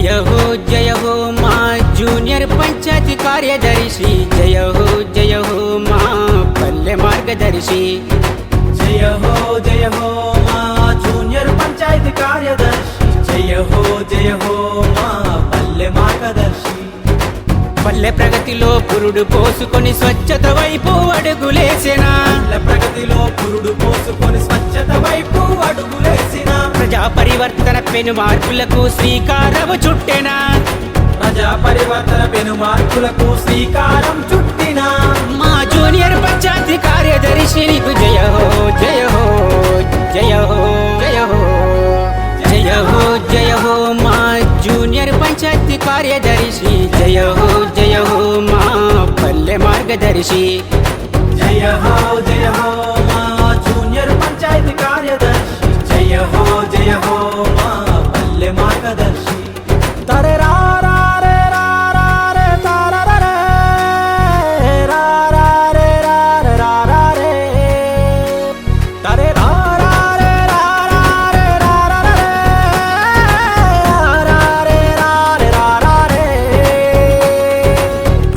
जय हो मा जूनियर पंचायती कार्यदर्शी जय हो मा पल्ले मार्गदर्शी जय हो मा जूनियर पंचायती कार्यदर्शी जय हो मा पल्ले मार्गदर्शी పల్లె ప్రగతిలో పురుడు పోసుకొని స్వచ్ఛత వైపు అడుగులేసినా ప్రగతిలో పురుడు పోసుకొని స్వచ్ఛత వైపు అడుగులేసిన ప్రజా పరివర్తన పెను మార్పులకు శ్రీకారము చుట్టెనా ప్రజా పరివర్తన పెను మార్పులకు శ్రీకారం చుట్టిన మా జూనియర్ పంచాయతీ కార్యదర్శి నీకు జయ హో జయ హో జయ హో జయ హో జయ హో జయ హో మా జూనియర్ పంచాయతీ కార్యదర్శి జయ హో మా పల్లె మార్గదర్శి జయ హో మా జూనియర్ పంచాయతీ కార్యదర్శి జయ హో మా పల్లె మార్గదర్శి తరే రా రా రే రా రా రే తారా రా రే రా రా రే రా రే రా రా రే తరే రా రా రే రా రా రే రా రా రే రా రే రా రే రా రా రే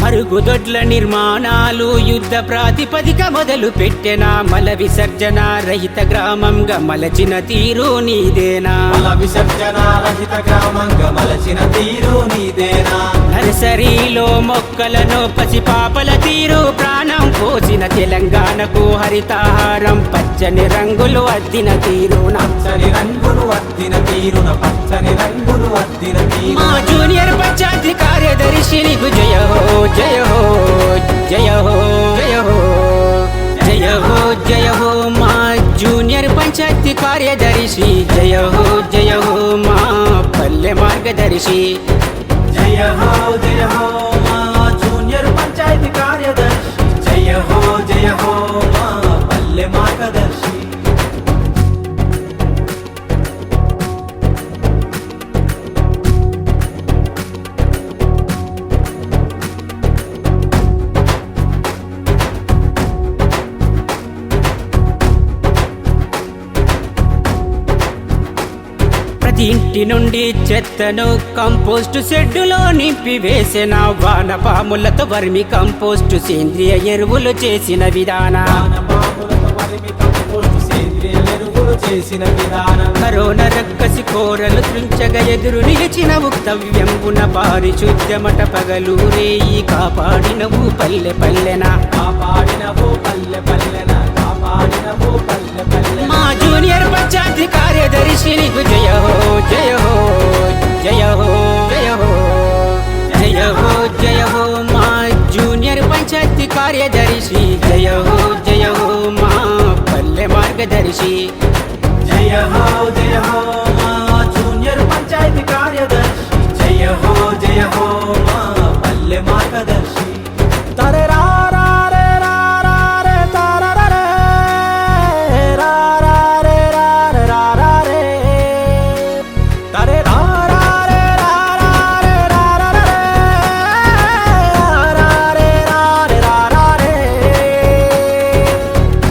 మరుగుదొడ్ల నిర్మాణాలు యుద్ధ ప్రాతిపదిక మొదలు పెట్టెన మల విసర్జన రహిత గ్రామంగా మలచిన తీరు నీదేనా మల విసర్జన రహిత గ్రామంగా మలచిన తీరు నీదేనా నర్సరీలో మొక్కలను పసిపాపల తీరు ప్రాణం పోసిన తెలంగాణకు హరితాహారం పచ్చని రంగులు అద్దిన తీరున పచ్చని రంగులు అద్దిన తీరున పచ్చని రంగులు అద్దిన తీరు మా జూనియర్ పంచాయతీ కార్యదర్శి నీకు జయ హో జయ హో జయ హో జయ హో జయ హో జయ హో మా జూనియర్ పంచాయతీ కార్యదర్శి జయ హో మా పల్లె మార్గదర్శి జయ హో మా జూనియర్ పంచాయతీ కార్యదర్శి జయ హో మా పల్లె మార్గదర్శి ప్రతి ఇంటి నుండి చెత్తను కంపోస్ట్ షెడ్డులో నింపి వేసిన వానపాములతో వర్మి కంపోస్ట్ సేంద్రియ ఎరువులు చేసిన విధానం చేసిన విధానం కరోనా రక్కసి కోరలు త్రుంచగా ఎదురు నిలిచిన ఉక్తవ్యంబున పారిశుద్ధ్యమట పగలు రేయి కాపాడినవు పల్లె పల్లెనా కాపాడినవు పల్లె పల్లెన కాపాడినవు పల్లె పల్లె మా జూనియర్ పంచాయతీ కార్యదర్శి నీకు జయ హో జయ హో జయ హో జయ హో జయ హో జయ హో మా జూనియర్ పంచాయతీ కార్యదర్శి జయ హో మా పల్లె మార్గదర్శి జయ హో మా జూనియర్ పంచాయతీ కార్యదర్శి జయ హో మా పల్లె మార్గదర్శి తరే రా రా రే రా రా రే తారా రా రే రా రా రే రా రే రా రా రే తరే రా రా రే రా రా రే రా రా రే రా రే రా రే రా రా రే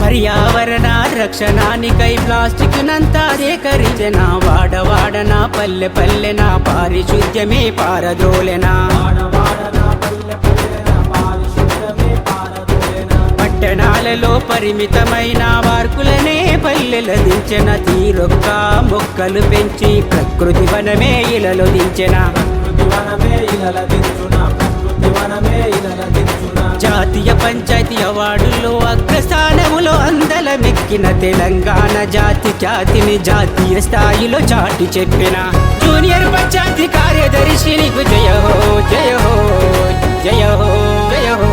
పర్యావరణ రక్షణానికై ప్లాస్టిక్ నంతా సేకరించిన వాడవాడన పల్లె పల్లెన పారిశుద్ధ్యమే పారద్రోలెనా పట్టణాలలో పరిమితమైన వార్కులనే పల్లెల దించిన తీరొక్క మొక్కలు పెంచి ప్రకృతి వనమే ఇలలో దించిన జాతీయ పంచాయతీ అవార్డుల్లో అగ్రస్థానములో అందలమెక్కిన తెలంగాణ జాతి ఖ్యాతిని జాతీయ స్థాయిలో చాటి చెప్పిన జూనియర్ పంచాయతీ కార్యదర్శి నీకు జయ హో జయ హో జయ హో జయ హో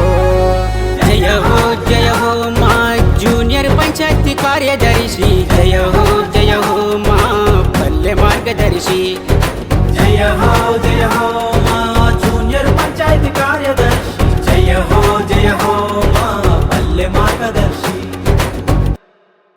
జయ హో జయ హో మా జూనియర్ పంచాయతీ కార్యదర్శి జయ హో మా పల్లె మార్గదర్శి జయ హో